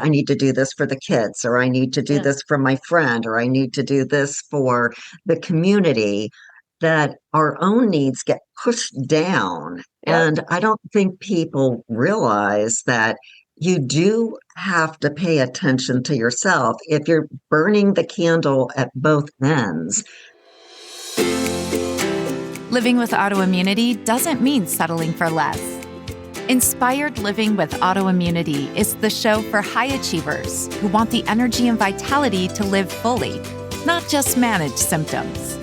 I need to do this for the kids, or I need to do Yeah. this for my friend, or I need to do this for the community, that our own needs get pushed down. Yep. And I don't think people realize that you do have to pay attention to yourself. If you're burning the candle at both ends. Living with autoimmunity doesn't mean settling for less. Inspired Living with Autoimmunity is the show for high achievers who want the energy and vitality to live fully, not just manage symptoms.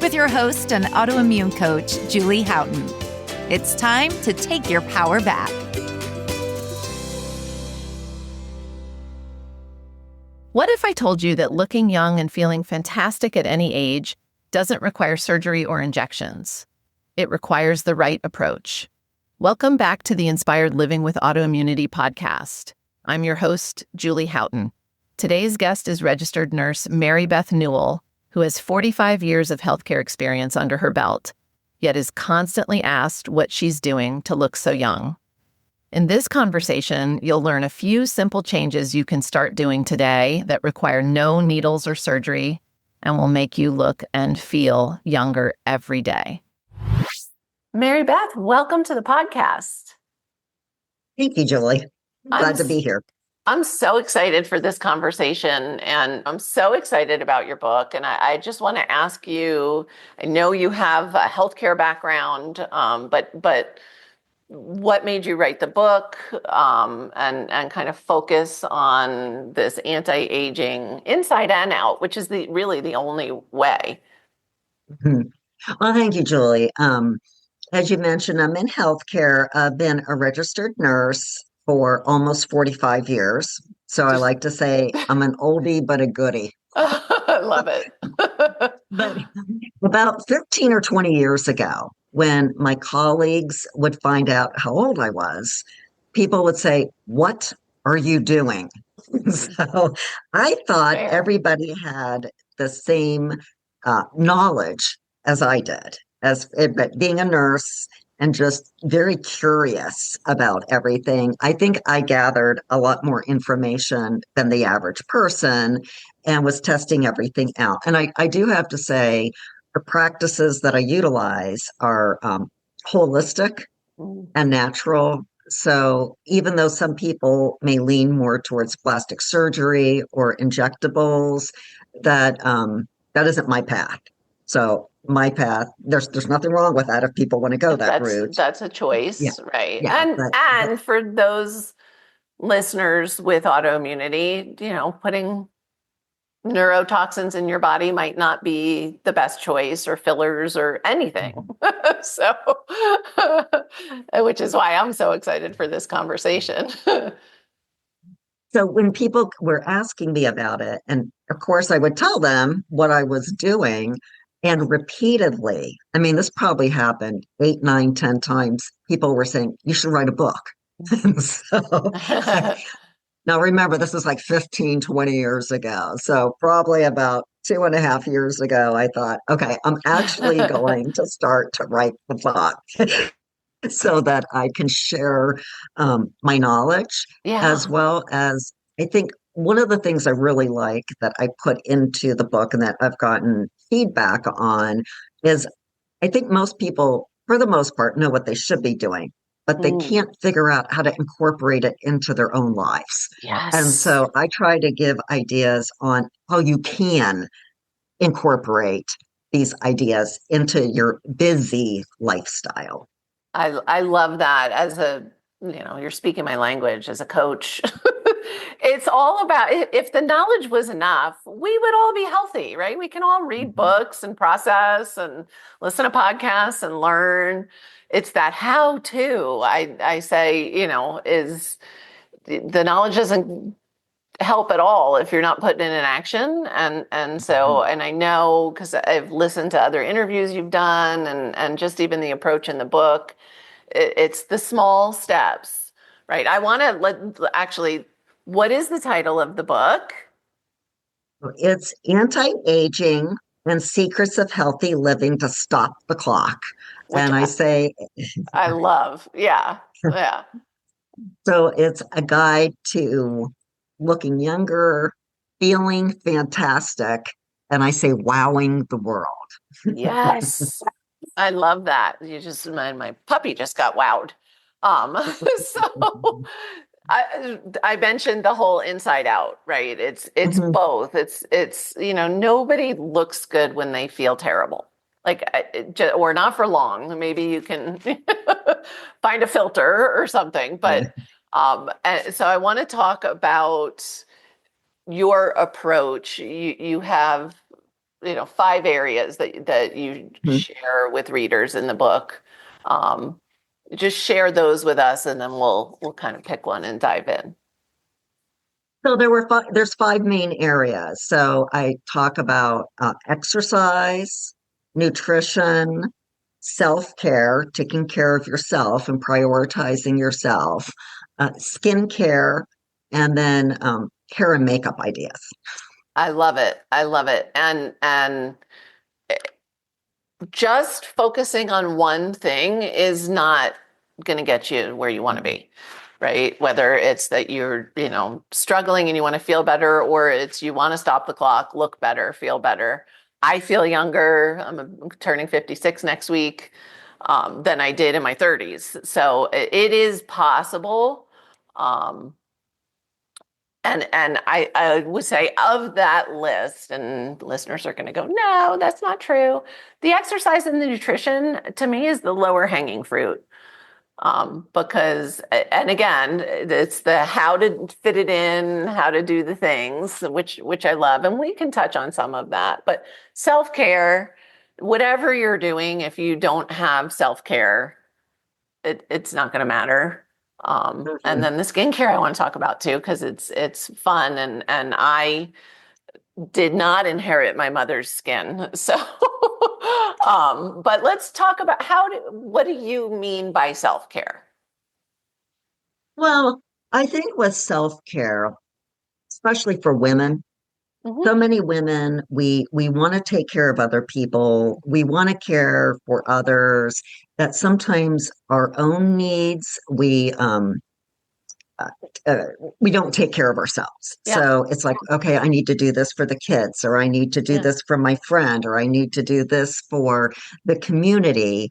With your host and autoimmune coach, Julie Houghton. It's time to take your power back. What if I told you that looking young and feeling fantastic at any age doesn't require surgery or injections? It requires the right approach. Welcome back to the Inspired Living with Autoimmunity podcast. I'm your host, Julie Houghton. Today's guest is registered nurse Mary-Beth Newell, who has 45 years of healthcare experience under her belt, yet is constantly asked what she's doing to look so young. In this conversation, you'll learn a few simple changes you can start doing today that require no needles or surgery and will make you look and feel younger every day. Mary-Beth, welcome to the podcast. Thank you, Julie. Glad to be here. I'm so excited for this conversation, and I'm so excited about your book. And I just want to ask you, I know you have a healthcare background, but what made you write the book, and kind of focus on this anti-aging inside and out, which is really the only way? Mhm. Well, thank you, Julie. As you mentioned, I'm in healthcare. I've been a registered nurse for almost 45 years. So I like to say I'm an oldie but a goodie. I love it. But about 15 or 20 years ago, when my colleagues would find out how old I was, people would say, "What are you doing?" So I thought Fair. everybody had the same knowledge as I did, but being a nurse and just very curious about everything. I think I gathered a lot more information than the average person and was testing everything out. And I do have to say, the practices that I utilize are holistic and natural. So even though some people may lean more towards plastic surgery or injectables, that isn't my path. So my path, there's nothing wrong with that if people want to go that route. That's a choice, Yeah, right? yeah. And for those listeners with autoimmunity, putting neurotoxins in your body might not be the best choice, or fillers or anything. So, which is why I'm so excited for this conversation. So when people were asking me about it, and of course I would tell them what I was doing, and repeatedly, I mean, this probably happened 8, 9, 10 times, people were saying, "You should write a book." So now remember, this is like 15, 20 years ago. So probably about 2.5 years ago, I thought, okay, I'm actually going to start to write the book so that I can share my knowledge, as Yeah. well as I think one of the things I really like that I put into the book and that I've gotten feedback on is I think most people, for the most part, know what they should be doing, but they Mm. can't figure out how to incorporate it into their own lives. And Yes. so I try to give ideas on how you can incorporate these ideas into your busy lifestyle. I love that. You're speaking my language as a coach. It's all about, if the knowledge was enough, we would all be healthy, right? We can all read books and process and listen to podcasts and learn. It's that how to, I say, is the knowledge doesn't help at all if you're not putting it in action. And I know, because I've listened to other interviews you've done, and just even the approach in the book, it's the small steps, right? I want to actually, what is the title of the book? It's Anti-Aging and Secrets of Healthy Living to Stop the Clock. Which And I say, I love. Yeah. Yeah. so it's a guide to looking younger, feeling fantastic, and I say wowing the world. Yes. I love that. My puppy just got wowed. So I mentioned the whole inside out, right? It's Mhm. both. Nobody looks good when they feel terrible. Or not for long. Maybe you can find a filter or something. Yeah. And so I want to talk about your approach. You have 5 areas that you Mhm. share with readers in the book. Um, just share those with us, and then we'll kind of pick one and dive in. So there's five main areas. So I talk about exercise, nutrition, self-care, taking care of yourself and prioritizing yourself, skincare, and then hair and makeup ideas. I love it. I love it. And just focusing on one thing is not going to get you where you want to be, right? Whether it's that you're, struggling and you want to feel better, or it's you want to stop the clock, look better, feel better. I feel younger. I'm turning 56 next week, than I did in my 30s. So it is possible. Um, and I would say of that list, and listeners are going to go, no, that's not true. The exercise and the nutrition to me is the lower hanging fruit. Because, and again, it's the how to fit it in, how to do the things, which I love. And we can touch on some of that. But self-care, whatever you're doing, if you don't have self-care, it's not going to matter. And Mhm. then the skincare I want to talk about too, because it's fun, and I did not inherit my mother's skin. So, but let's talk about what do you mean by self-care? Well, I think with self-care, especially for women, Hmm. so many women, we want to take care of other people. We want to care for others, that sometimes our own needs uh, uh, we don't take care of ourselves. Yeah, So it's like, okay, I need to do this for the kids, or I need to do yeah, this for my friend, or I need to do this for the community,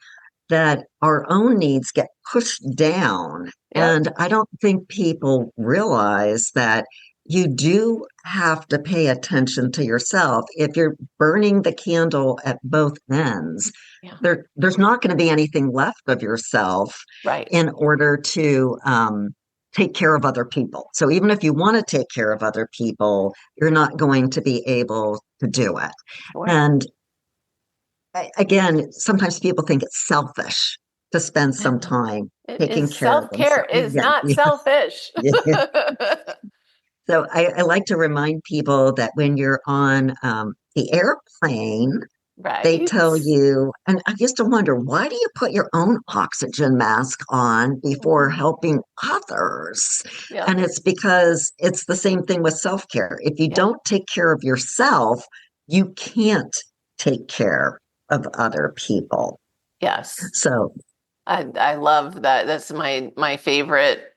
that our own needs get pushed down. yep, And I don't think people realize that you do have to pay attention to yourself. If you're burning the candle at both ends, yeah, there's not going to be anything left of yourself right. in order to take care of other people. So even if you want to take care of other people, you're not going to be able to do it. Sure. And again, sometimes people think it's selfish to spend some No, time it taking is care of self-care themselves. is Yeah, not yeah, selfish. yeah. So I like to remind people that when you're on the airplane, they Right. tell you, and I used to wonder, why do you put your own oxygen mask on before Mhm. helping others? Yep. And it's because it's the same thing with self care. If you Yeah. don't take care of yourself, you can't take care of other people. Yes. So, I love that. That's my favorite,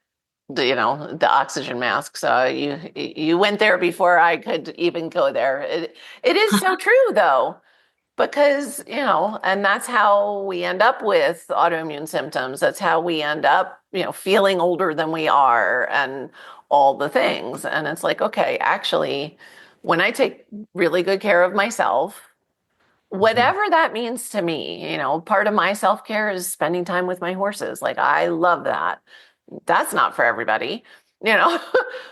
the oxygen mask. So you went there before I could even go there. It is so true though, because, and that's how we end up with autoimmune symptoms. That's how we end up, feeling older than we are and all the things. And it's like, okay, actually, when I take really good care of myself, mhm, whatever that means to me, part of my self-care is spending time with my horses. Like I love that. That's not for everybody, you know.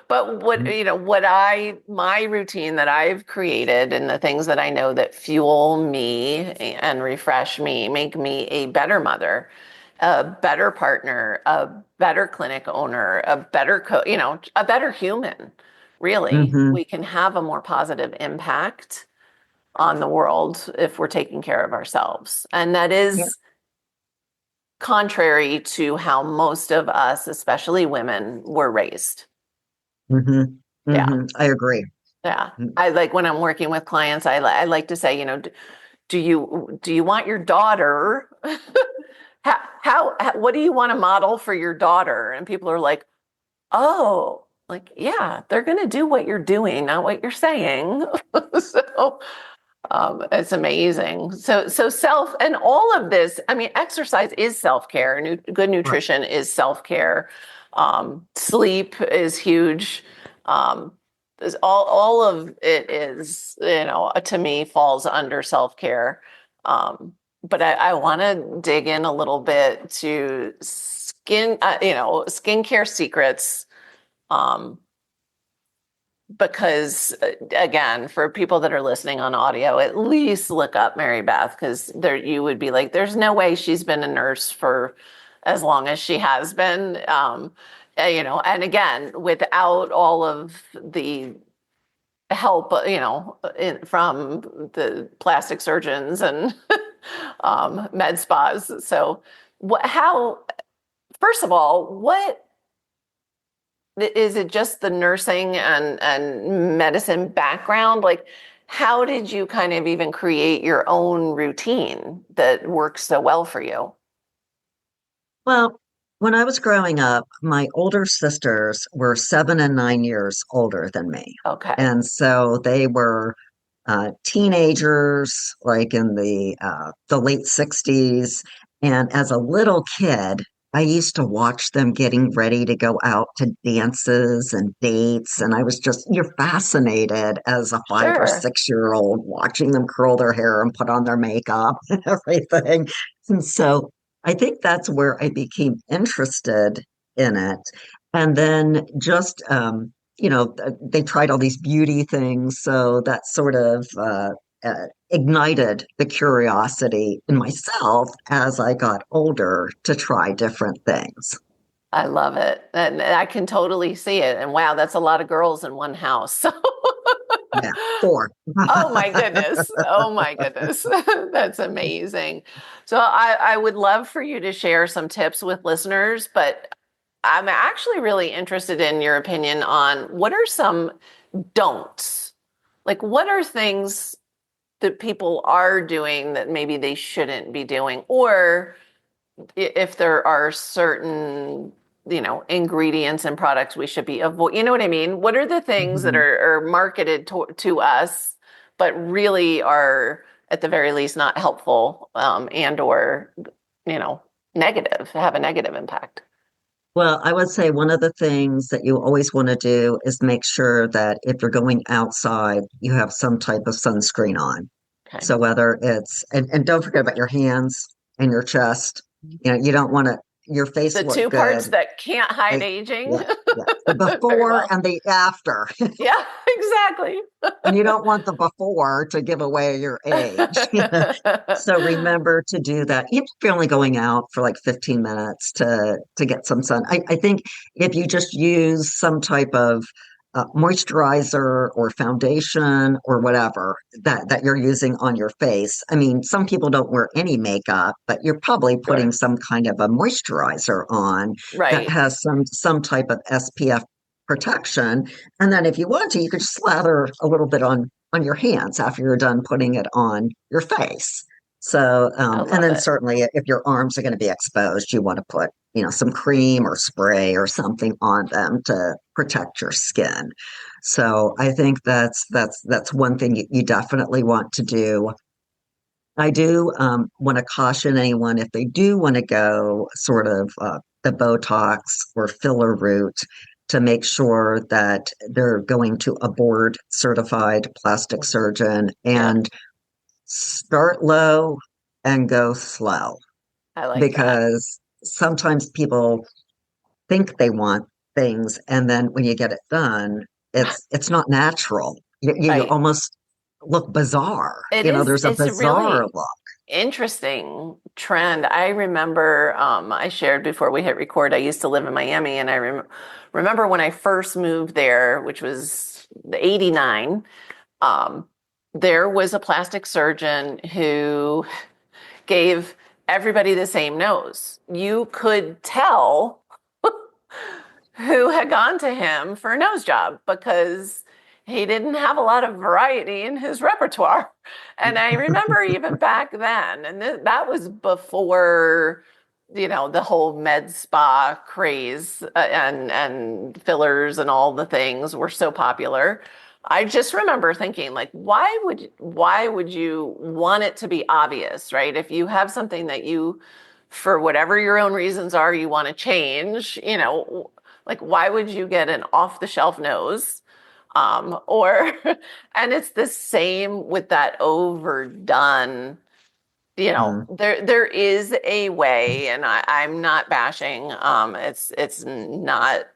But mhm, my routine that I've created and the things that I know that fuel me and refresh me, make me a better mother, a better partner, a better clinic owner, a better a better human. Really, mhm. we can have a more positive impact on the world if we're taking care of ourselves. And that Yeah, is contrary to how most of us, especially women, were raised. mhm, Yeah. I agree. Yeah. Mm. I like when I'm working with clients, I like to say, do you want your daughter what do you want to model for your daughter? And people are like, oh, Like, yeah, they're going to do what you're doing, not what you're saying. So it's amazing. So self and all of this, I mean, exercise is self-care. Good Right. nutrition is self-care. Sleep is huge. Um, all of it is, to me falls under self-care. But I want to dig in a little bit to skincare secrets. Um, because again, for people that are listening on audio, at least look up Mary-Beth, because there you would be like, there's no way she's been a nurse for as long as she has been. And again, without all of the help, from the plastic surgeons and med spas. So first of all, what is it, just the nursing and medicine background? Like, how did you kind of even create your own routine that works so well for you? Well, when I was growing up, my older sisters were 7 and 9 years older than me. Okay, And so they were teenagers, like in the late 60s. And as a little kid, I used to watch them getting ready to go out to dances and dates. And I was just, you're fascinated as a 5 or 6 year old watching them curl their hair and put on their makeup and everything. And so I think that's where I became interested in it. And then just, they tried all these beauty things. So that sort of ignited the curiosity in myself as I got older to try different things. I love it, and I can totally see it. And wow, that's a lot of girls in one house. Yeah, four. Oh my goodness. Oh my goodness. That's amazing. So I would love for you to share some tips with listeners, but I'm actually really interested in your opinion on what are some don'ts? Like, what are things that people are doing that maybe they shouldn't be doing? Or if there are certain, ingredients and products we should be avoid. You know what I mean? What are the things that Mhm. are marketed to us, but really are at the very least not helpful, and or, you know, have a negative impact? Well, I would say one of the things that you always want to do is make sure that if you're going outside, you have some type of sunscreen on. Okay. So whether and don't forget about your hands and your chest. You don't want to your face The look two parts good. that can't hide They, aging. yeah, yeah. The Very before well. and the after. Yeah, exactly. And you don't want the before to give away your age. So remember to do that. If you're only going out for like 15 minutes to get some sun, I think if you just use some type of moisturizer or foundation or whatever that you're using on your face. I mean, some people don't wear any makeup, but you're probably putting Sure. some kind of a moisturizer on that Right. has some type of SPF protection. And then if you want to, you could just slather a little bit on your hands after you're done putting it on your face. So, I and love then it. certainly if your arms are going to be exposed, you want to put, some cream or spray or something on them to protect your skin. So I think that's one thing you definitely want to do. I do want to caution anyone if they do want to go sort of the Botox or filler route to make sure that they're going to a board certified plastic surgeon Yeah, and start low and go slow I like that. because sometimes people think they want things and then when you get it done, it's not natural. You Right. almost look bizarre. There's a It's a bizarre really look. interesting trend. I remember, I shared before we hit record, I used to live in Miami, and I remember when I first moved there, which was the 89, um, there was a plastic surgeon who gave everybody the same nose. You could tell who had gone to him for a nose job because he didn't have a lot of variety in his repertoire. And I remember even back then, and that was before the whole med spa craze and fillers and all the things were so popular. I just remember thinking, like, why would you want it to be obvious, right? If you have something that you, for whatever your own reasons are, you want to change, like, why would you get an off the shelf nose? Or, and it's the same with that overdone, Mm, there is a way, and I'm not bashing. It's not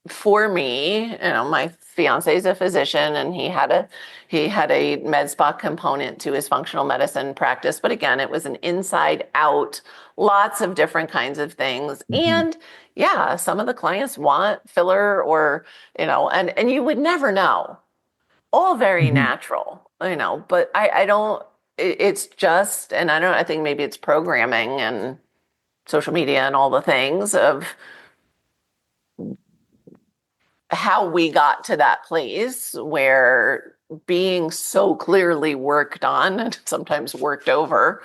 for me. My fiance is a physician, and he had a med spa component to his functional medicine practice. But again, it was an inside out, lots of different kinds of things. mhm, And yeah, some of the clients want filler, or and you would never know. All very mhm, natural, but I don't, it's just, and I think maybe it's programming and social media and all the things of how we got to that place where being so clearly worked on and sometimes worked over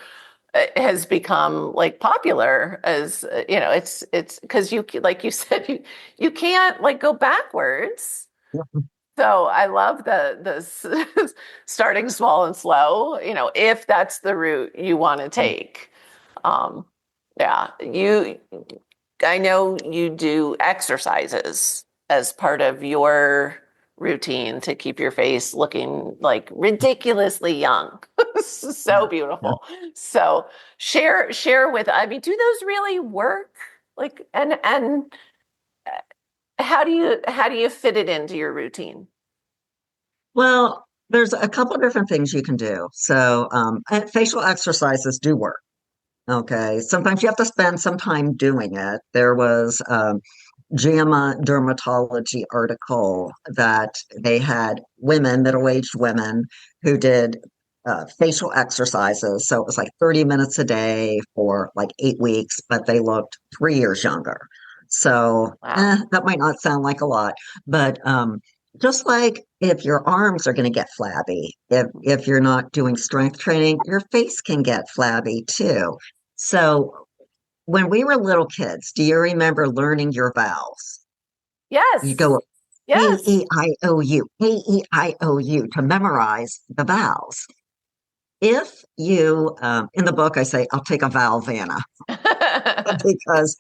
has become like popular as it's because you, like you said, you can't like go backwards. So I love the starting small and slow, if that's the route you want to take. Um, yeah, I know you do exercises as part of your routine to keep your face looking like ridiculously young. So yeah, yeah. beautiful. So share with, I mean, do those really work? Like, and how do you fit it into your routine? Well, there's a couple of different things you can do. So, facial exercises do work. Okay. Sometimes you have to spend some time doing it. There was JAMA dermatology article that they had women, middle-aged women, who did facial exercises. So it was like 30 minutes a day for like 8 weeks, but they looked 3 years younger. So Wow. that might not sound like a lot, but just like if your arms are going to get flabby, if you're not doing strength training, your face can get flabby too. So when we were little kids, do you remember learning your vowels? You Yes. go Yes. A-E-I-O-U to memorize the vowels. If you, in the book, I say, I'll take a vowel, Vanna, because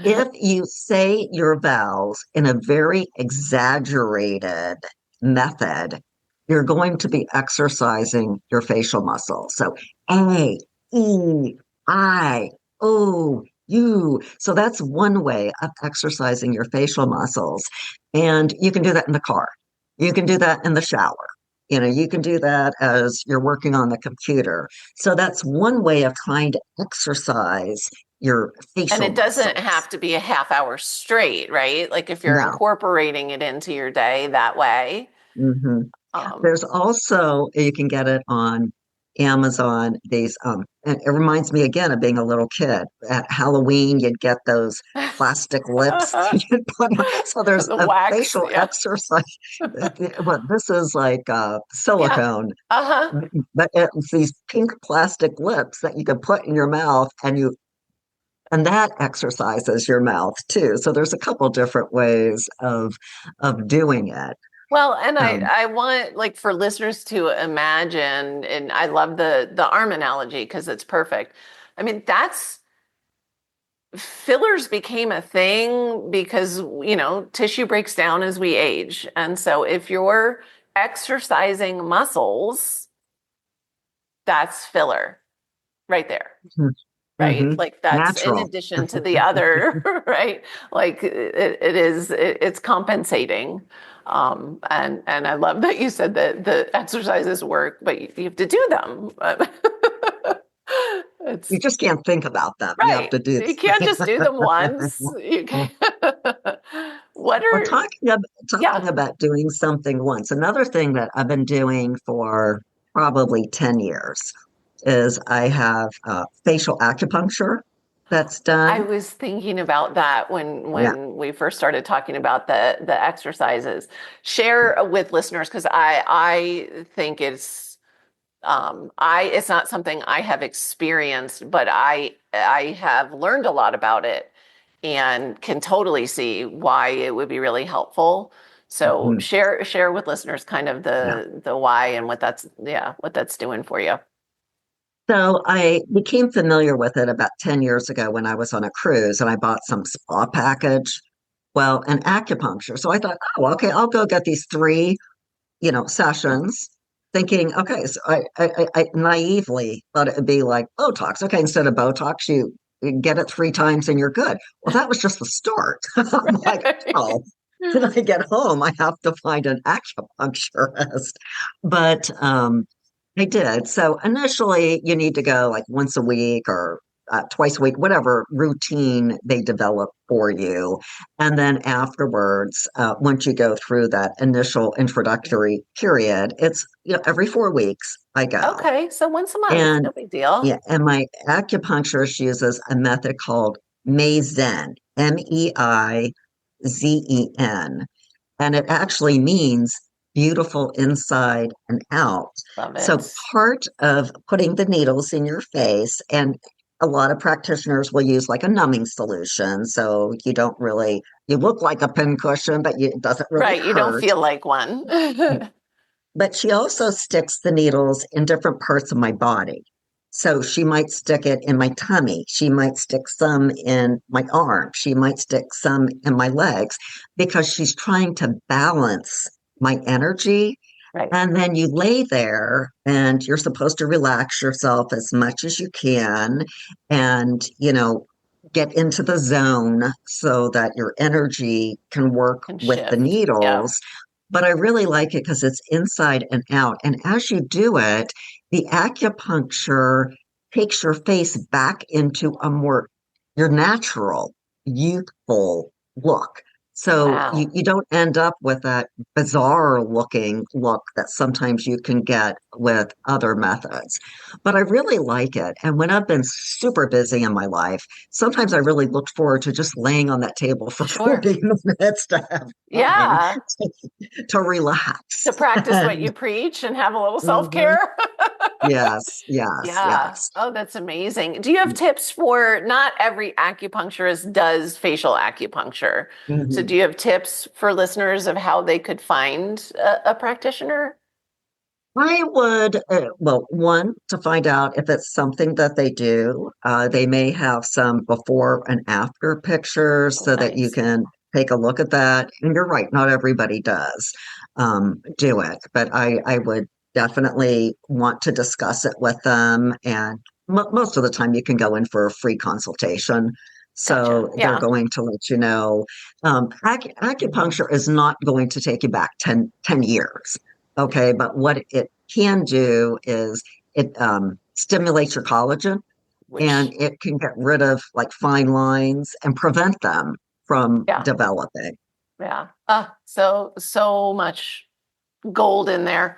if you say your vowels in a very exaggerated method, you're going to be exercising your facial muscles. So A, E, I, O, U. So that's one way of exercising your facial muscles. And you can do that in the car. You can do that in the shower. You can do that as you're working on the computer. So that's one way of trying to exercise your And facial it doesn't muscles. have to be a half hour straight, right? Like if you're No. incorporating it into your day that way. Hmm. Um, There's also, you can get it on Amazon, these, and it reminds me again of being a little kid. At Halloween, you'd get those plastic lips that you'd put on. So there's the a wax, facial yeah. exercise. Well, this is like Yeah. silicone, Uh-huh. but it's these pink plastic lips that you can put in your mouth, and that exercises your mouth too. So there's a couple different ways of doing it. Well, and I Um, I want like for listeners to imagine, and I love the arm analogy because it's perfect. I mean, that's fillers became a thing because, tissue breaks down as we age. And so if you're exercising muscles, that's filler right there. Right? hmm. Like that's in Natural. addition to the other, right? Like it's compensating. And I love that you said that the exercises work, but you have to do them. You It's just can't think about them. You have right. to do You can't them. just do them once. You can What Well, are, talking yeah, about doing something once, another thing that I've been doing for probably 10 years is I have facial acupuncture that's I done. was thinking about that when Yeah. we first started talking about the exercises. Share with listeners because I think it's I it's not something I have experienced, but I have learned a lot about it and can totally see why it would be really helpful. So Mhm. share with listeners kind of Yeah. the why and what that's what that's doing for you. So I became familiar with it about 10 years ago when I was on a cruise and I bought some spa package. Well, an acupuncture. So I thought, oh, okay, I'll go get these three, sessions, thinking, okay, so I naively thought it would be like Botox. Okay, instead of Botox, you get it three times and you're good. Well, that was just the start. I'm like, oh, when I get home, I have to find an acupuncturist. But I did. So initially, you need to go like once a week or twice a week, whatever routine they develop for you. And then afterwards, once you go through that initial introductory period, it's every 4 weeks I go. Okay, so once a month, And no big deal. yeah, and my acupuncturist uses a method called Meizen, Meizen, and it actually means beautiful inside and out. Love So it. part of putting the needles in your face, and a lot of practitioners will use like a numbing solution, so you don't really you look like a pincushion, but it doesn't really Right, you don't hurt. feel like one. But she also sticks the needles in different parts of my body. So she might stick it in my tummy. She might stick some in my arm. She might stick some in my legs because she's trying to balance my energy. Right, And then you lay there and you're supposed to relax yourself as much as you can and, get into the zone so that your energy can work and with the shift. Yeah. needles. But I really like it because it's inside and out. And as you do it, the acupuncture takes your face back into a more your natural, youthful look. So you, Wow. you don't end up with that bizarre looking look that sometimes you can get with other methods. But I really like it. And when I've been super busy in my life, sometimes I really look forward to just laying on that table for Sure. 40 minutes to have time Yeah. to relax. To practice what And you preach and have a little mhm, self-care. yes, yes, Yeah. yes. Oh, that's amazing. Do you have tips for not every acupuncturist does facial acupuncture. So Mhm. do you have tips for listeners of how they could find a practitioner? I would, well, one, to find out if it's something that they do. They may have some before and after pictures Oh, so that you nice. can take a look at that. And you're right, not everybody does do it, but I would definitely want to discuss it with them. And most of the time, you can go in for a free consultation. Gotcha. So they're Yeah. going to let you know. Acupuncture is not going to take you back ten years. Okay, but what it can do is it stimulates your collagen and Which, it can get rid of like fine lines and prevent them from yeah. developing. Yeah. So much gold in there.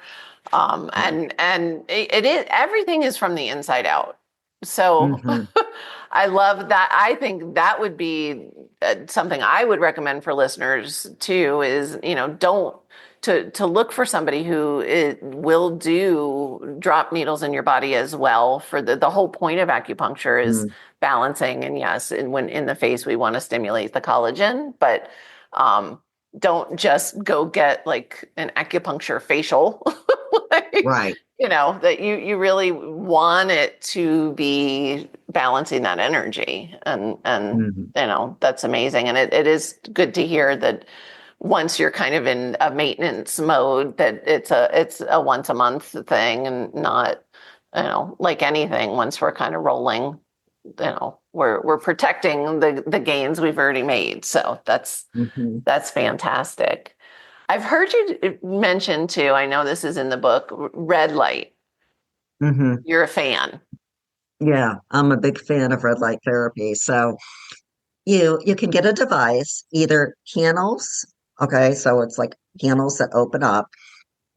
Yeah. And it is everything is from the inside out. So Hmm. I love that. I think that would be something I would recommend for listeners too is, don't to look for somebody who will do drop needles in your body as well for the whole point of acupuncture is balancing. And yes, and when in the face, we want to stimulate the collagen, but um, don't just go get like an acupuncture facial. Like, Right. that you really want it to be balancing that energy. And Hmm. that's amazing. And it is good to hear that once you're kind of in a maintenance mode, that it's a once a month thing and not, like anything, once we're kind of rolling, we're protecting the gains we've already made. So Hmm. that's fantastic. I've heard you mention too, I know this is in the book, red light. Hmm. You're a fan. Yeah, I'm a big fan of red light therapy. So you can get a device, either panels, okay, so it's like panels that open up,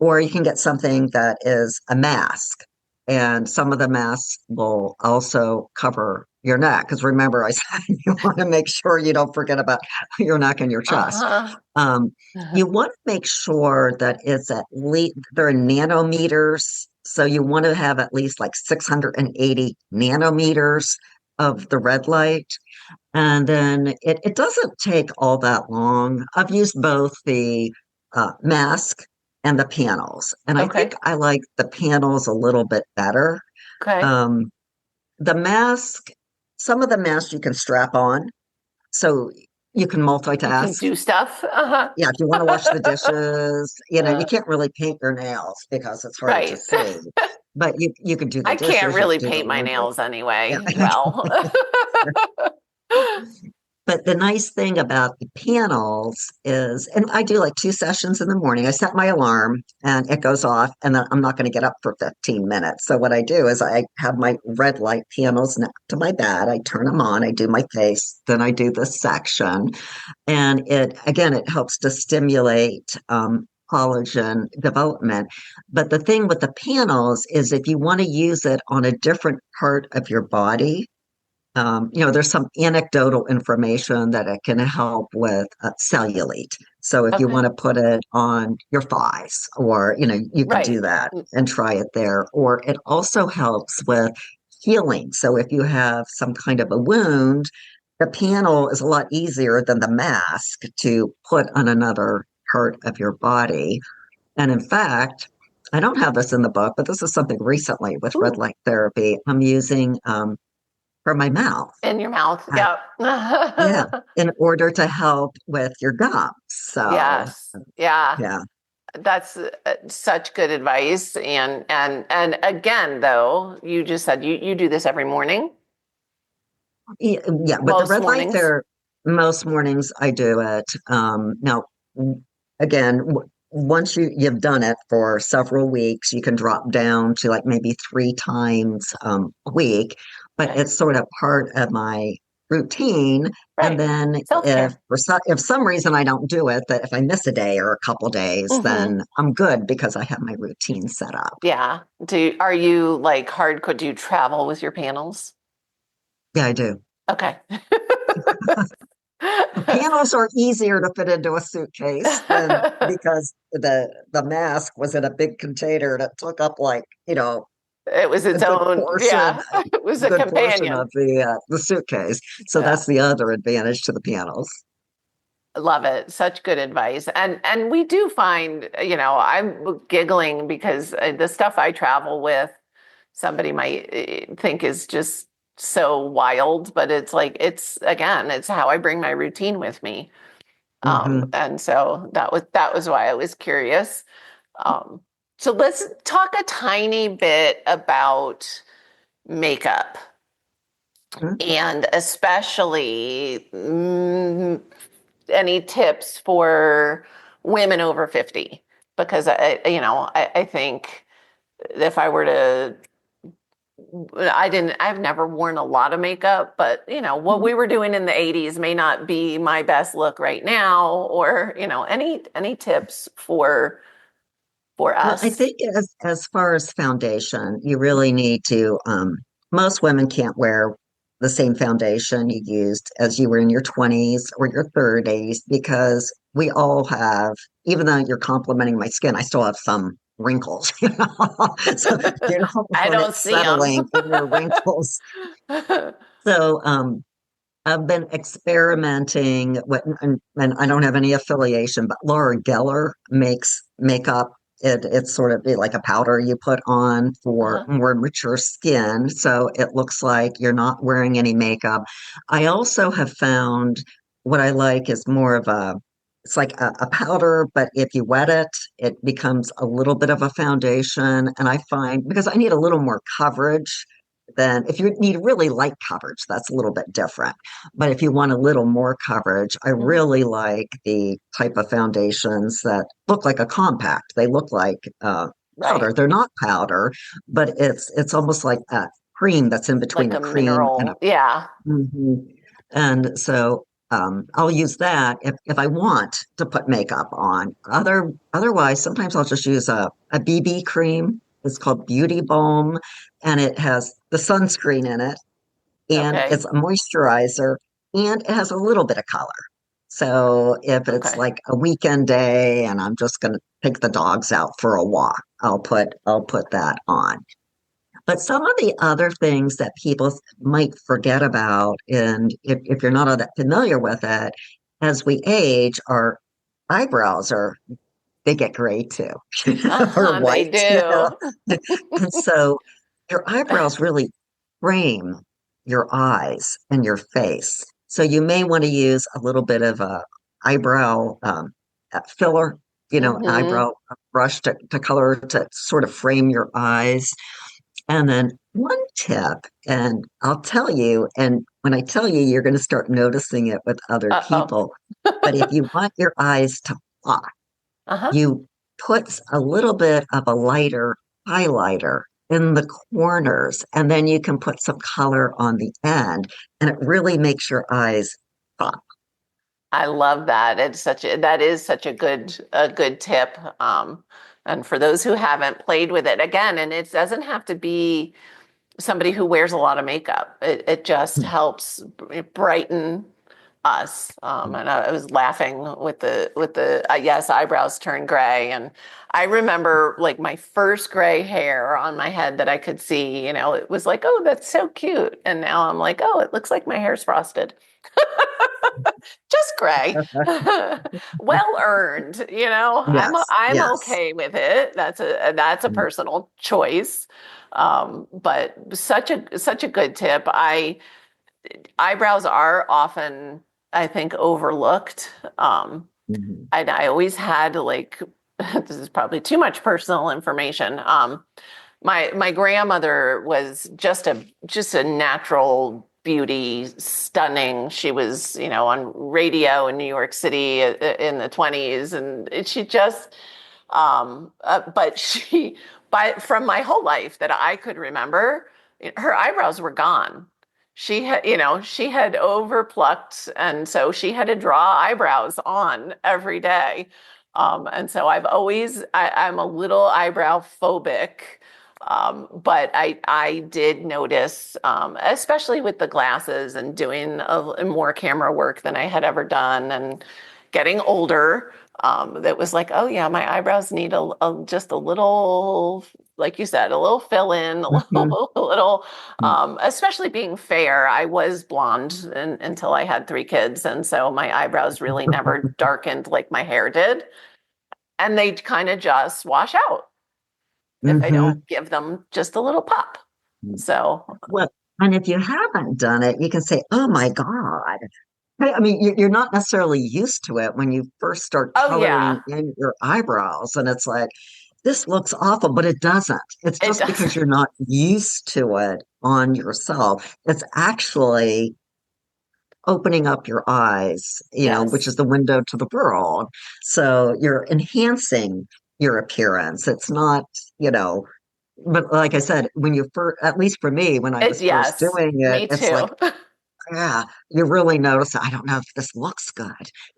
or you can get something that is a mask. And some of the masks will also cover your neck. Because remember, I said you want to make sure you don't forget about your neck and your chest. Uh-huh. Um, you want to make sure that it's at least they're in nanometers. So you want to have at least like 680 nanometers of the red light. And then it doesn't take all that long. I've used both the mask and the panels, and I think Okay. I like the panels a little bit better. Okay. Um, the mask, some of the masks you can strap on, so you can You can multitask. do stuff. Uh-huh. Yeah, if you want to wash the dishes, you Uh, can't really paint your nails because it's hard to right. see. But you can do the I can't dishes, you really can do the paint my laundry. nails Yeah. anyway. Well, But the nice thing about the panels is, and I do like 2 sessions in the morning. I set my alarm and it goes off, and then I'm not going to get up for 15 minutes. So what I do is I have my red light panels next to my bed. I turn them on, I do my face, then I do this section. And it, again, it helps to stimulate collagen development. But the thing with the panels is if you want to use it on a different part of your body, there's some anecdotal information that it can help with cellulite. So if you want okay. to put it on your thighs, or, you could Right. do that and try it there. Or it also helps with healing. So if you have some kind of a wound, the panel is a lot easier than the mask to put on another part of your body. And in fact, I don't have this in the book, but this is something recently with red Ooh, light therapy I'm using for my mouth. in your mouth. Uh, Yep. yeah, in order to help with your gums. So, Yes. Yeah. yeah. That's such good advice. And again, though, you just said you do this every morning, Yeah, with the most red light mornings. there, most mornings I do it. Now, again, once you've done it for several weeks, you can drop down to like maybe 3 times a week, but Okay. it's sort of part of my routine. And Right. then if Self-care. if some reason I don't do it, that if I miss a day or a couple days, Hmm. then I'm good because I have my routine set up. Yeah. Are you like hardcore? Do you travel with your panels? Yeah, I do. Okay. The panels are easier to fit into a suitcase than because the mask was in a big container that took up like, It was a its good own, portion, yeah, it was a good portion companion. of the suitcase. So Yeah. that's the other advantage to the panels. Love it. Such good advice. And we do find, I'm giggling because the stuff I travel with, somebody might think is just so wild, but it's like it's again, it's how I bring my routine with me. Hmm. And so that was why I was curious. Um, so let's talk a tiny bit about makeup and especially any tips for women over 50 because I think if I were to I've never worn a lot of makeup, but what we were doing in the 80s may not be my best look right now, or any tips for Well, I us. think as far as foundation, you really need to. Most women can't wear the same foundation you used as you were in your 20s or your 30s because we all have, even though you're complimenting my skin, I still have some wrinkles, So you don't I want don't it see them. settling in your wrinkles. So I've been experimenting with, and I don't have any affiliation, but Laura Geller makes makeup. It's sort of like a powder you put on for Uh-huh. more mature skin. So it looks like you're not wearing any makeup. I also have found what I like is more of it's like a powder, but if you wet it, it becomes a little bit of a foundation. And I find because I need a little more coverage than if you need really light coverage, that's a little bit different. But if you want a little more coverage, I Mhm. really like the type of foundations that look like a compact. They look like powder. Right. They're not powder, but it's almost like a cream that's in between Like a a cream and a. mineral. Yeah. Mhm. And so I'll use that if I want to put makeup on. Otherwise, sometimes I'll just use a BB cream. It's called Beauty Balm, and it has the sunscreen in it, and Okay. it's a moisturizer, and it has a little bit of color. So if it's Okay. like a weekend day and I'm just going to take the dogs out for a walk, I'll put that on. But some of the other things that people might forget about, and if you're not all that familiar with it, as we age, our eyebrows they get gray too, or They white, do. And so your eyebrows really frame your eyes and your face. So you may want to use a little bit of a eyebrow filler, Hmm. eyebrow brush to color to sort of frame your eyes. And then one tip, and I'll tell you, and when I tell you, you're going to start noticing it with other Uh-oh. people. But if you want your eyes to pop, Uh-huh. you put a little bit of a lighter highlighter in the corners, and then you can put some color on the end, and it really makes your eyes pop. I love that. That is such a good tip. And for those who haven't played with it, again, and it doesn't have to be somebody who wears a lot of makeup. It just helps brighten us. And I was laughing with the yes, eyebrows turn gray. And I remember like my first gray hair on my head that I could see, it was like, oh, that's so cute. And now I'm like, oh, it looks like my hair's frosted. Just gray. Well earned, Yes, I'm yes. okay with it. That's a personal choice. But such a good tip. Eyebrows are often, I think, overlooked. Mhm. And I always had like this is probably too much personal information. My grandmother was just a natural beauty, stunning. She was, on radio in New York City in the 20s, and she just but from my whole life that I could remember, her eyebrows were gone. She had overplucked, and so she had to draw eyebrows on every day. And so I'm a little eyebrow phobic. But I did notice, especially with the glasses and doing more camera work than I had ever done and getting older, that was like, oh yeah, my eyebrows need just a little, like you said, a little fill in, a Mhm. little, especially being fair. I was blonde until I had three kids. And so my eyebrows really never darkened like my hair did. And they kind of just wash out if I don't Mhm. give them just a little pop. So, Well, and if you haven't done it, you can say, "Oh my God." I mean, you're not necessarily used to it when you first start oh yeah, coloring in your eyebrows, and it's like, this looks awful, but it doesn't. It's it just because does. you're not used to it on yourself. It's actually opening up your eyes, which is Yes, the window to the world. So you're enhancing your appearance. It's not, you know, but like I said, when you first, at least for me, when I was first yes, doing it, me it's too. like, yeah, you really notice, I don't know if this looks good,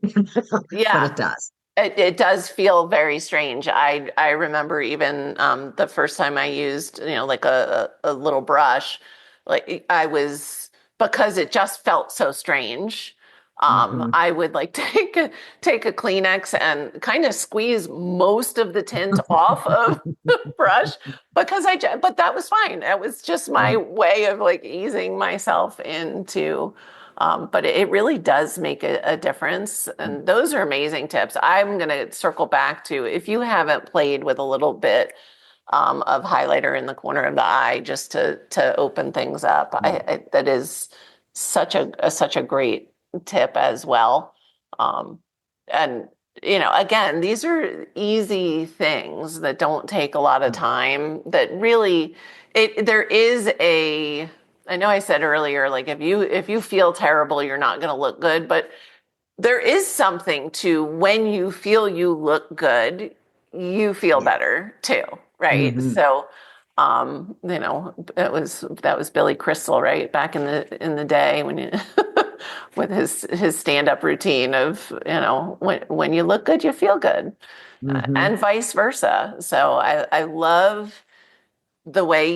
but Yeah, it does. it does feel very strange. I remember even the first time I used, like a little brush, like I was because it just felt so strange. Hmm. I would like take a Kleenex and kind of squeeze most of the tint off of the brush but that was fine. That was just my way of like easing myself into but it really does make a difference. And those are amazing tips. I'm going to circle back to if you haven't played with a little bit of highlighter in the corner of the eye just to open things up. That is such a great tip as well. Um, and again, these are easy things that don't take a lot of time. That really, there is a. I know I said earlier, like if you feel terrible, you're not going to look good, but there is something to when you feel you look good, you feel Yeah. better too, right? Hmm. So, that was Billy Crystal, right? Back in the day when with his stand-up routine of, when you look good, you feel good, Hmm. and vice versa. So I love the way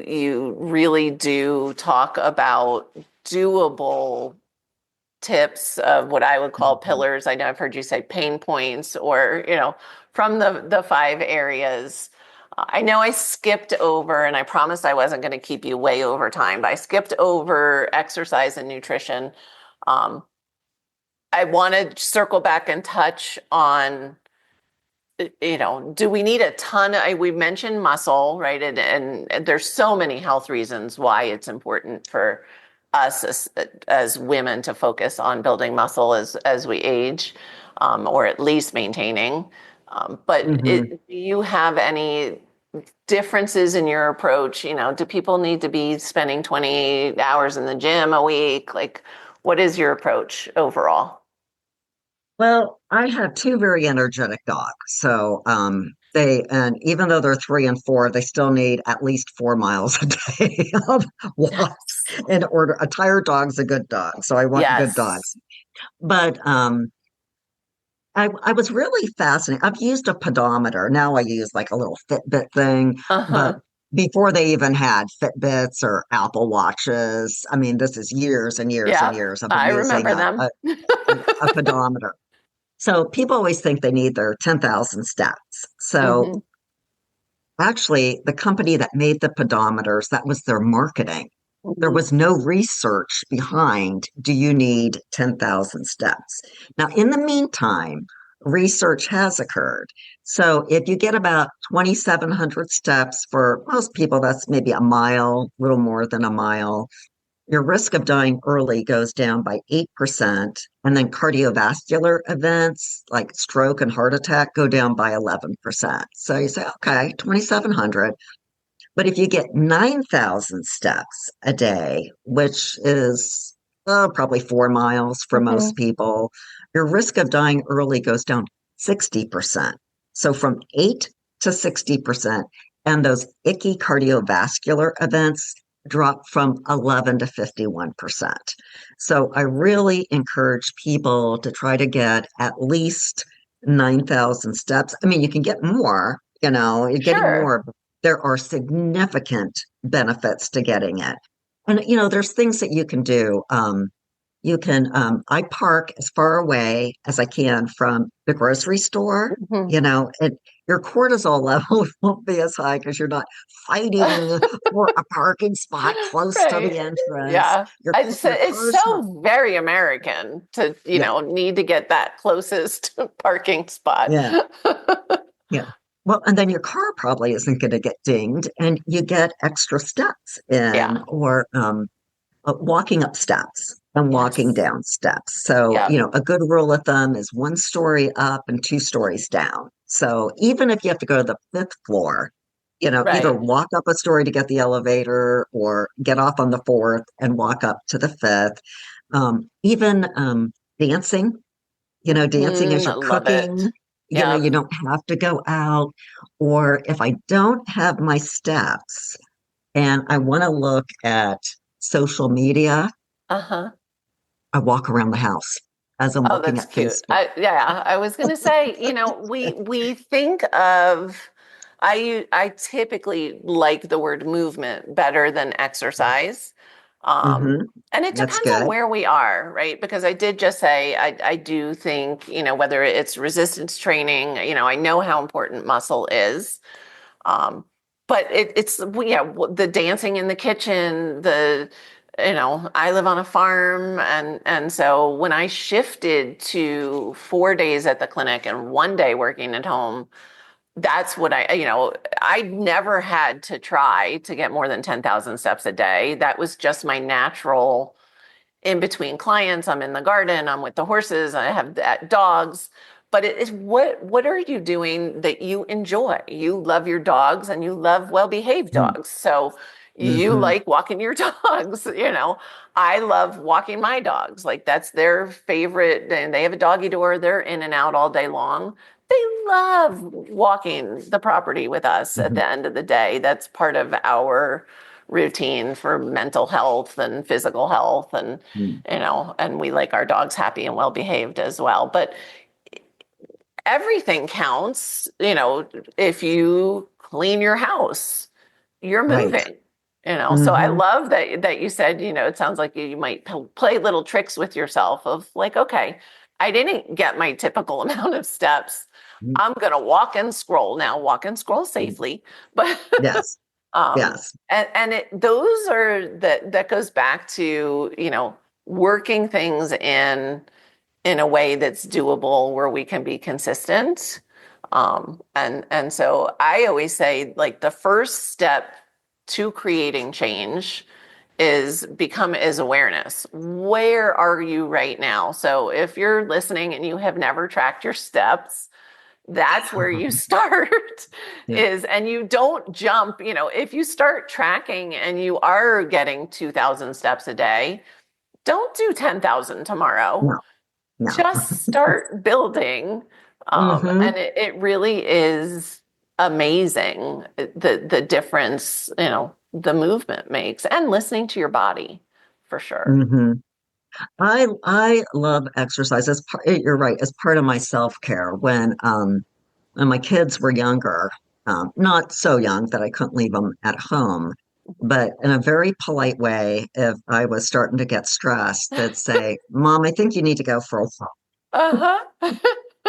you really do talk about doable tips of what I would call Mhm. pillars. I know I've heard you say pain points or, from the five areas. I know I skipped over, and I promised I wasn't going to keep you way over time, but I skipped over exercise and nutrition. Um, I want to circle back and touch on, do we need a ton we mentioned muscle, right? And there's so many health reasons why it's important for us as women to focus on building muscle as we age, or at least maintaining. But Mhm. do you have any differences in your approach? Do people need to be spending 20 hours in the gym a week? Like, what is your approach overall? Well, I have two very energetic dogs. So and even though they're 3 and 4, they still need at least 4 miles a day of walks Yes. in order. A tired dog's a good dog. So I want good Yes. dogs. But I was really fascinated. I've used a pedometer. Now I use like a little Fitbit thing, but Uh-huh. before they even had Fitbits or Apple Watches, I mean, this is years and years and Yep. years. I've been I using remember them. a pedometer. So people always think they need their 10,000 steps. So Hmm. actually, the company that made the pedometers, that was their marketing. There Hmm. was no research behind, do you need 10,000 steps? Now, in the meantime, research has occurred. So if you get about 2,700 steps for most people, that's maybe a mile, a little more than a mile. Your risk of dying early goes down by 8%. And then cardiovascular events like stroke and heart attack go down by 11%. So you say, okay, 2,700. But if you get 9,000 steps a day, which is probably 4 miles for Hmm. most people, your risk of dying early goes down 60%. So from 8 to 60%. And those icky cardiovascular events drop from 11 to 51%. So I really encourage people to try to get at least 9,000 steps. I mean, you can get more, you're getting Sure. more, there are significant benefits to getting it. And, there's things that you can do. I park as far away as I can from the grocery store, Hmm. and your cortisol level won't be as high because you're not fighting for a parking spot close to the Right. entrance. Yeah. Your It's car's not, so very American to, yeah, need to get that closest parking spot. yeah, yeah. Well, and then your car probably isn't going to get dinged and you get extra steps in Yeah. or walking up steps and walking Yes. down steps. So, Yeah. a good rule of thumb is 1 story up and 2 stories down. So even if you have to go to the fifth floor, either Right. walk up a story to get the elevator or get off on the fourth and walk up to the fifth. Even dancing, dancing as I you're love cooking, it. Yeah. you don't have to go out. Or if I don't have my steps, and I want to look at social media, Uh-huh. I walk around the house as I'm Oh, looking that's at cute. Facebook. I was gonna say, we think of I typically like the word movement better than exercise. Um, Hmm. and it That's depends on good. where we are, right? Because I did just say I do think, whether it's resistance training, I know how important muscle is. Um, but the dancing in the kitchen, I live on a farm, and so when I shifted to 4 days at the clinic and one day working at home, that's what I never had to try to get more than 10,000 steps a day. That was just my natural in between clients. I'm in the garden, I'm with the horses, I have dogs. But it is what are you doing that you enjoy? You love your dogs and you love well-behaved dogs. So you Mm-hmm. like walking your dogs. I love walking my dogs. Like that's their favorite, and they have a doggy door. They're in and out all day long. They love walking the property with us at Hmm. the end of the day. That's part of our routine for mental health and physical health and we like our dogs happy and well behaved as well. But everything counts, if you clean your house, you're Right. moving. So I Hmm. love that you said, it sounds like you might play little tricks with yourself of like, okay, I didn't get my typical amount of steps. I'm gonna walk and scroll now, walk and scroll safely. But Yes, um yes. and those are that goes back to, working things in a way that's doable where we can be consistent. And so I always say, like, the first step to creating change is awareness. Where are you right now? So if you're listening and you have never tracked your steps, that's where you start. Yeah. And you don't jump, if you start tracking and you are getting 2,000 steps a day, don't do 10,000 tomorrow, No, no. just start building. Hmm. And it really is amazing the difference, the movement makes, and listening to your body for sure. Hmm. I love exercise as part, you're right, as part of my self-care. When my kids were younger, not so young that I couldn't leave them at home, but in a very polite way, if I was starting to get stressed, they'd say, Mom, I think you need to go for a walk Uh-huh.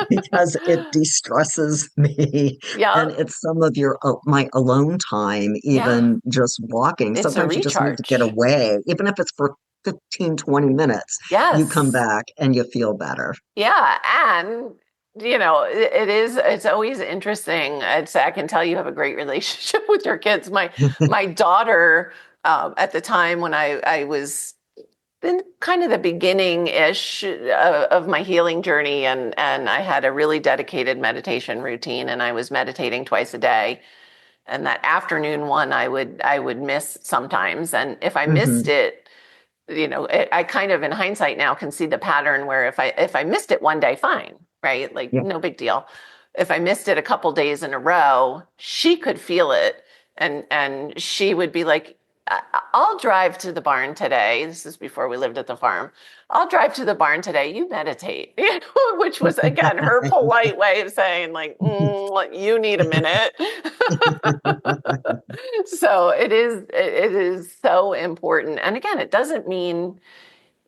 because it de-stresses me. And Yeah. it's some of my alone time, Yeah. even just walking. It's a Sometimes you just need to get recharge. away, even if it's for 15, 20 minutes, you come Yes. back and you feel better. Yeah. And it's always interesting. I can tell you have a great relationship with your kids. My daughter, at the time when I was in kind of the beginning-ish of my healing journey, and I had a really dedicated meditation routine, and I was meditating twice a day. And that afternoon one I would miss sometimes. And if I missed Hmm. it, I kind of in hindsight now can see the pattern where if I missed it one day, fine, right? Like Yeah. no big deal. If I missed it a couple days in a row, she could feel it, and she would be like, I'll drive to the barn today. This is before we lived at the farm. I'll drive to the barn today. You meditate, which was again her polite way of saying like, you need a minute. So it is so important. And again, it doesn't mean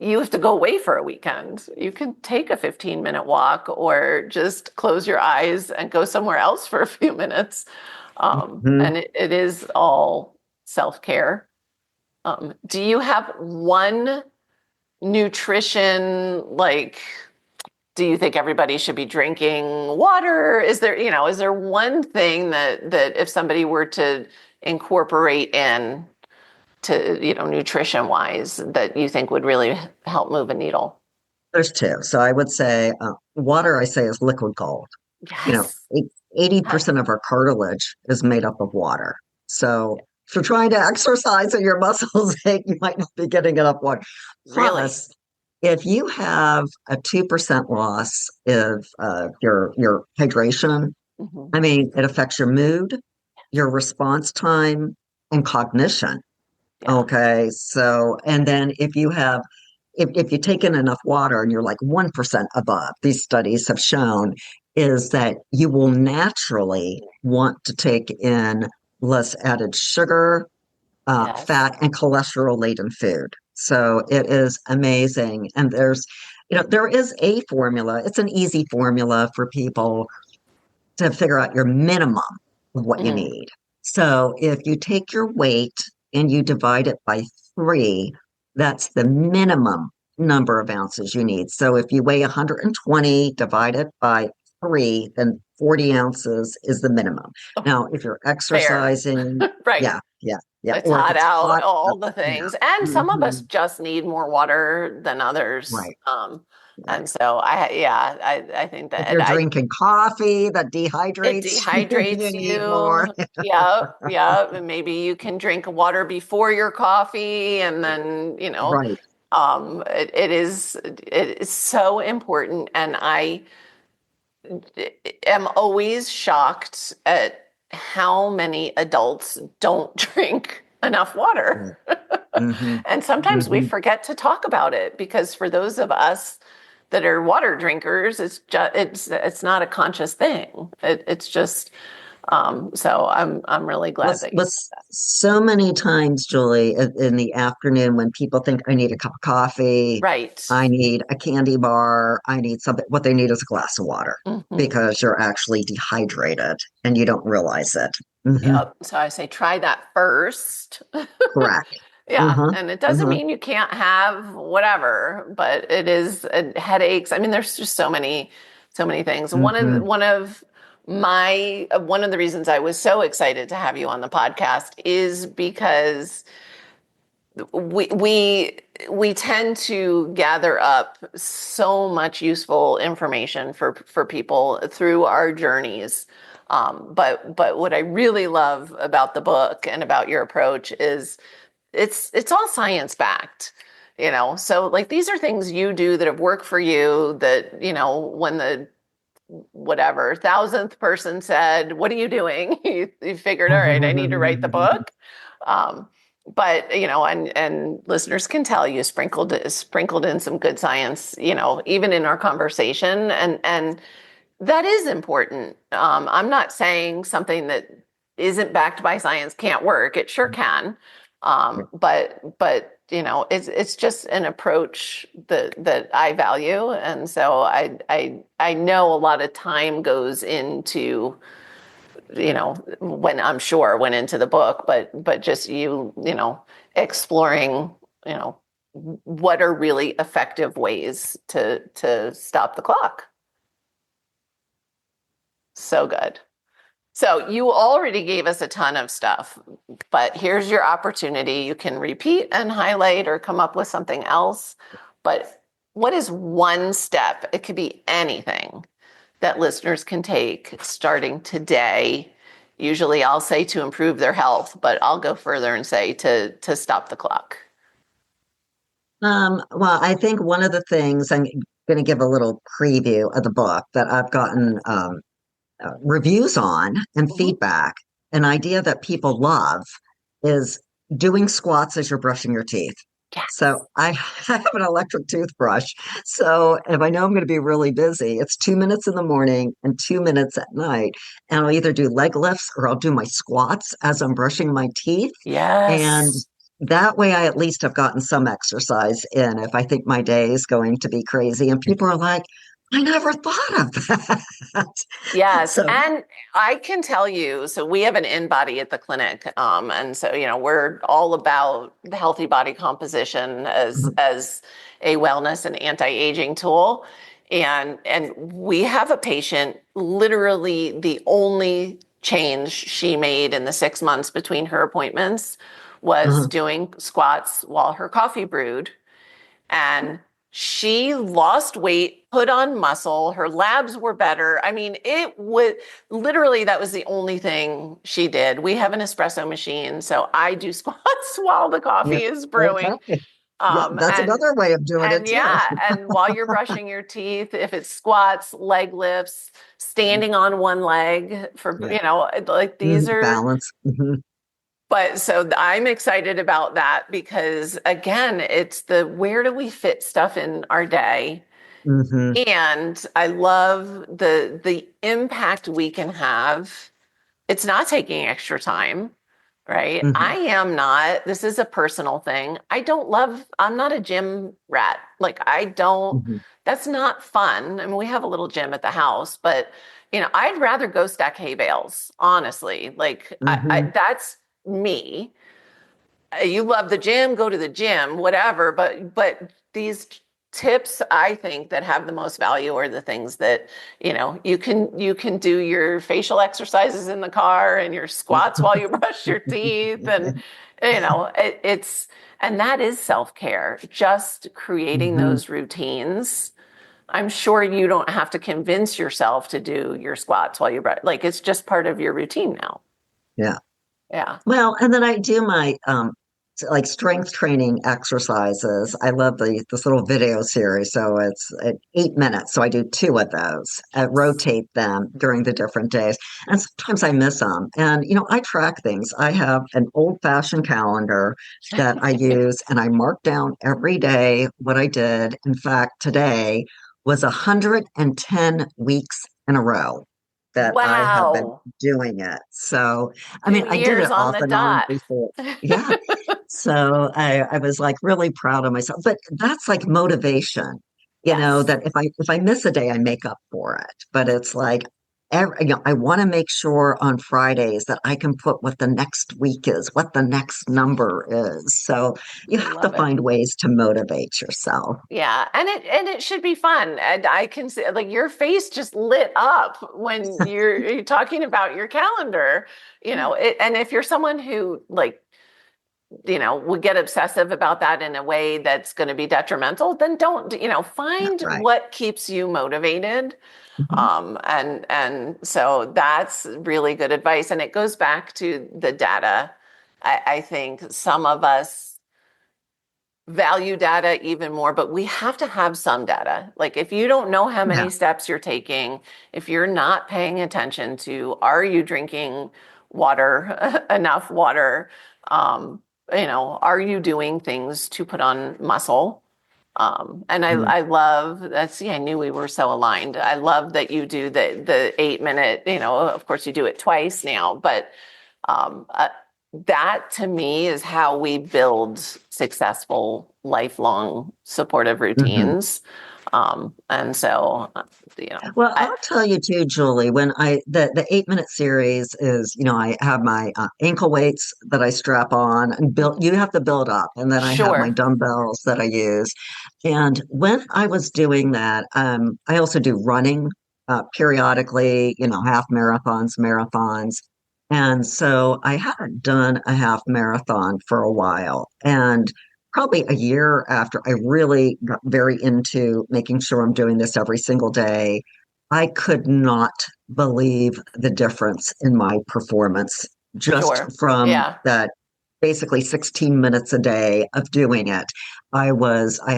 you have to go away for a weekend. You can take a 15-minute walk or just close your eyes and go somewhere else for a few minutes. Mhm. And it is all self-care. Do you have one nutrition, like, do you think everybody should be drinking water? Is there one thing that if somebody were to incorporate in to, nutrition wise, that you think would really help move a needle? There's two. So I would say water, I say, is liquid gold. You know, Yes. 80% Yes. of our cartilage is made up of water. So if you're trying to exercise and your muscles ache, you might not be getting enough water. Really? Plus, if you have a 2% loss of your hydration, Hmm. I mean, it affects your mood, your response time, and cognition. Yeah. Okay. So, and then if you take in enough water and you're like 1% above, these studies have shown is that you will naturally want to take in less added sugar, Yes. fat, and cholesterol laden food. So it is amazing. And there is a formula. It's an easy formula for people to figure out your minimum of what you Hmm. need. So if you take your weight and you divide it by three, that's the minimum number of ounces you need. So if you weigh 120 divided by three, then 40 ounces is the minimum. Oh, Now, if you're fair. exercising, Right. yeah, yeah, yeah. It's Or if hot it's out, hot, all the yeah. things. And some of us Mhm. just need more water than others. Right, And right. so I think If that you're I drinking coffee that it dehydrates you, dehydrates you need more. you. Yeah, yeah. And maybe you can drink water before your coffee, and then, Right. it is so important. And I am always shocked at how many adults don't drink enough water. Right. Hmm. And sometimes we Hmm. forget to talk about it because for those of us that are water drinkers, it's not a conscious thing. It's just So I'm really glad that you Was so many times, Julie, in the afternoon when people think I need a cup of coffee, right. I need a candy bar, I need something, what they need is a glass of water Hmm. because you're actually dehydrated and you don't realize it. Hmm. Yep. So I say try that first. Correct. Yeah, Uh-huh. and it doesn't Uh-huh. mean you can't have whatever, but it is headaches. I mean, there's just so many things. Hmm. One of the reasons I was so excited to have you on the podcast is because we we we tend to gather up so much useful information for people through our journeys. But what I really love about the book and about your approach is it's all science backed, so like these are things you do that have worked for you, that when the whatever thousandth person said, what are you doing? You figured, all right, I need to write the book. um, but and listeners can tell you sprinkled in some good science, even in our conversation, and that is important. I'm not saying something that isn't backed by science can't work. It sure can. But it's just an approach that I value, and so I know a lot of time goes into, when I'm sure went into the book, but just exploring, you know what are really effective ways to stop the clock. So good. So you already gave us a ton of stuff, but here's your opportunity. You can repeat and highlight or come up with something else. But what is one step? It could be anything that listeners can take starting today. Usually I'll say to improve their health, but I'll go further and say to stop the clock. Well, I think one of the things I'm going to give a little preview of the book that I've gotten reviews on and Mhm. feedback, an idea that people love is doing squats as you're brushing your teeth. Yes. So I have an electric toothbrush. So if I know I'm going to be really busy, it's 2 minutes in the morning and 2 minutes at night. And I'll either do leg lifts or I'll do my squats as I'm brushing my teeth. And Yes. that way I at least have gotten some exercise in if I think my day is going to be crazy. And people are like, I never thought of that. Yes, So, and I can tell you, so we have an in body at the clinic, and so we're all about the healthy body composition as a wellness and anti-aging tool, and we have a patient. Literally, the only change she made in the 6 months between her appointments was uh, doing squats while her coffee brewed, and she lost weight, put on muscle, her labs were better. I mean, it was literally, that was the only thing she did. We have an espresso machine, so I do squats while the yeah, coffee is brewing. okay. Yeah, Um, that's and another way of doing it and too. yeah, and while you're brushing your teeth, if it's squats, leg lifts, standing on one leg for, Yeah. like these Mhm. are. Balance. Hmm. But so I'm excited about that because again, it's the where do we fit stuff in our day? Hmm. And I love the impact we can have. It's not taking extra time, right? Hmm. I am not, this is a personal thing. I'm not a gym rat. Like I don't, Hmm. that's not fun. I mean, we have a little gym at the house, but I'd rather go stack hay bales, honestly. Like Hmm. that's me. You love the gym, go to the gym, whatever, but these tips I think that have the most value are the things that you can do your facial exercises in the car and your squats while you brush your teeth, and it's and that is self-care, just creating Hmm. those routines. I'm sure you don't have to convince yourself to do your squats while you brush, like it's just part of your routine now. Yeah. Yeah. Well, and then I do my like strength training exercises. I love this little video series. So it's at 8 minutes. So I do two of those. I rotate them during the different days. And sometimes I miss them. And I track things. I have an old-fashioned calendar that I use and I mark down every day what I did. In fact, today was 110 weeks in a row. that I have been Wow. doing it. So, I mean, two I did years it on off the and on dot. before. Yeah. So I was like really proud of myself. But that's like motivation, Yes. that if I miss a day, I make up for it. But it's like I want to make sure on Fridays that I can put what the next week is, what the next number is. So you I have to love it. find ways to motivate yourself. Yeah, and it should be fun. And I can see like your face just lit up when you're talking about your calendar, and if you're someone who like, would get obsessive about that in a way that's going to be detrimental, then don't, Yeah, find right. what keeps you motivated. Mhm. And so that's really good advice. And it goes back to the data. I think some of us value data even more, but we have to have some data. Like if you don't know how Yeah. many steps you're taking, if you're not paying attention to, are you drinking water, enough water? Are you doing things to put on muscle? And Mhm. I love that. See, I knew we were so aligned. I love that you do the 8 minute, of course you do it twice now, but um, uh, that to me is how we build successful, lifelong supportive Mhm. routines. And so, Well, I I'll tell you too, Julie, when the 8 minute series is, I have my ankle weights that I strap on and build, you have to build up. And then I have my sure, dumbbells that I use. And when I was doing that, I also do running periodically, half marathons, marathons. And so I haven't done a half marathon for a while. And probably a year after I really got very into making sure I'm doing this every single day, I could not believe the difference in my performance just sure. from Yeah. that basically 16 minutes a day of doing it. I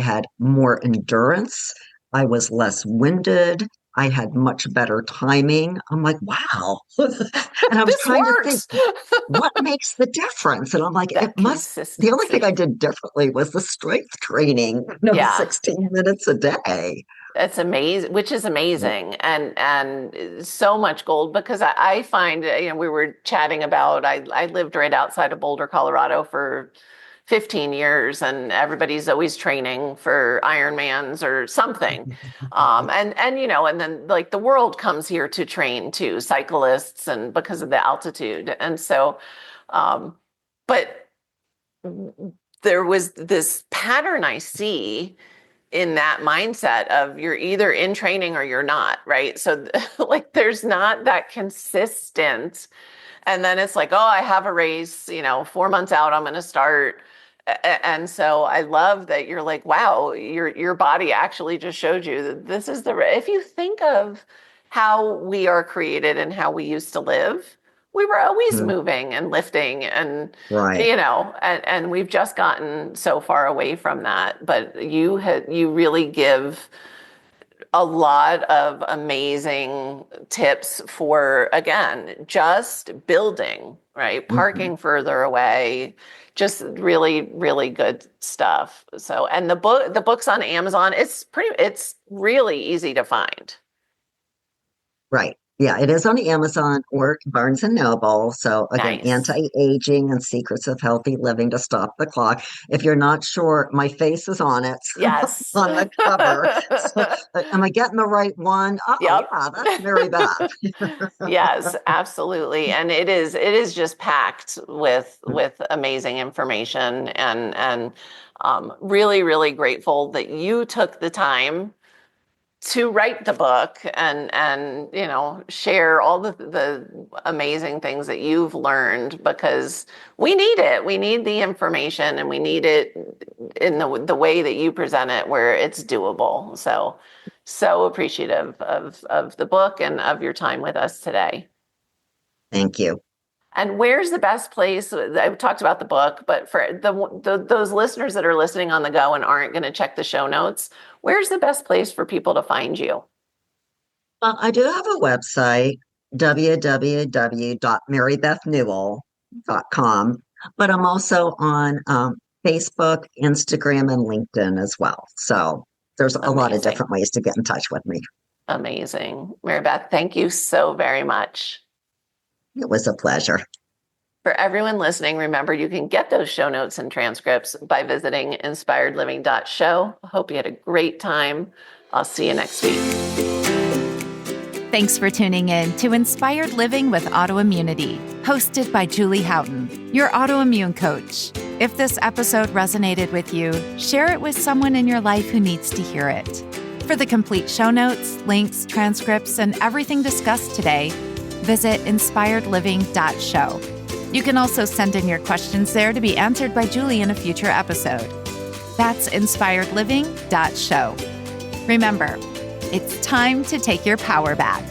had more endurance. I was less winded. I had much better timing. I'm like, wow. And I was This trying to think, works. what makes the difference? And I'm like, That the only thing I consistency. did differently was the strength training, Yeah. 16 minutes a day. That's amazing, which is amazing, and so much gold because I find we were chatting about I lived right outside of Boulder, Colorado for 15 years, and everybody's always training for Ironmans or something, and then like the world comes here to train too, cyclists, and because of the altitude, and so, um, but there was this pattern I see in that mindset of you're either in training or you're not, right? So like there's not that consistent. And then it's like, oh, I have a race, 4 months out, I'm going to start. And so I love that you're like, wow, your body actually just showed you that this is if you think of how we are created and how we used to live, we were always Mhm. moving and lifting Right. and we've just gotten so far away from that. But you really give a lot of amazing tips for, again, just building, right? Mhm. Parking further away, just really, really good stuff. So, and the books on Amazon, it's really easy to find. Right. Yeah, it is on Amazon or Barnes and Noble. So again, Nice. anti-aging and secrets of healthy living to stop the clock. If you're not sure, my face is on it Yes. on the cover. So am I getting the right one? Oh Yep. yeah, that's Mary-Beth. Yes, absolutely. And it is just packed with amazing information and really, really grateful that you took the time to write the book and share all the amazing things that you've learned because we need it. We need the information and we need it in the way that you present it where it's doable. So appreciative of the book and of your time with us today. Thank you. And where's the best place? I talked about the book, but for those listeners that are listening on the go and aren't going to check the show notes, where's the best place for people to find you? I do have a website, www.marybethnewell.com, but I'm also on Facebook, Instagram, and LinkedIn as well. So there's a lot of Amazing. different ways to get in touch with me. Amazing. Mary-Beth, thank you so very much. It was a pleasure. For everyone listening, remember you can get those show notes and transcripts by visiting inspiredliving.show. I hope you had a great time. I'll see you next week. Thanks for tuning in to Inspired Living with Autoimmunity, hosted by Julie Houghton, your autoimmune coach. If this episode resonated with you, share it with someone in your life who needs to hear it. For the complete show notes, links, transcripts, and everything discussed today, visit inspiredliving.show. You can also send in your questions there to be answered by Julie in a future episode. That's inspiredliving.show. Remember, it's time to take your power back.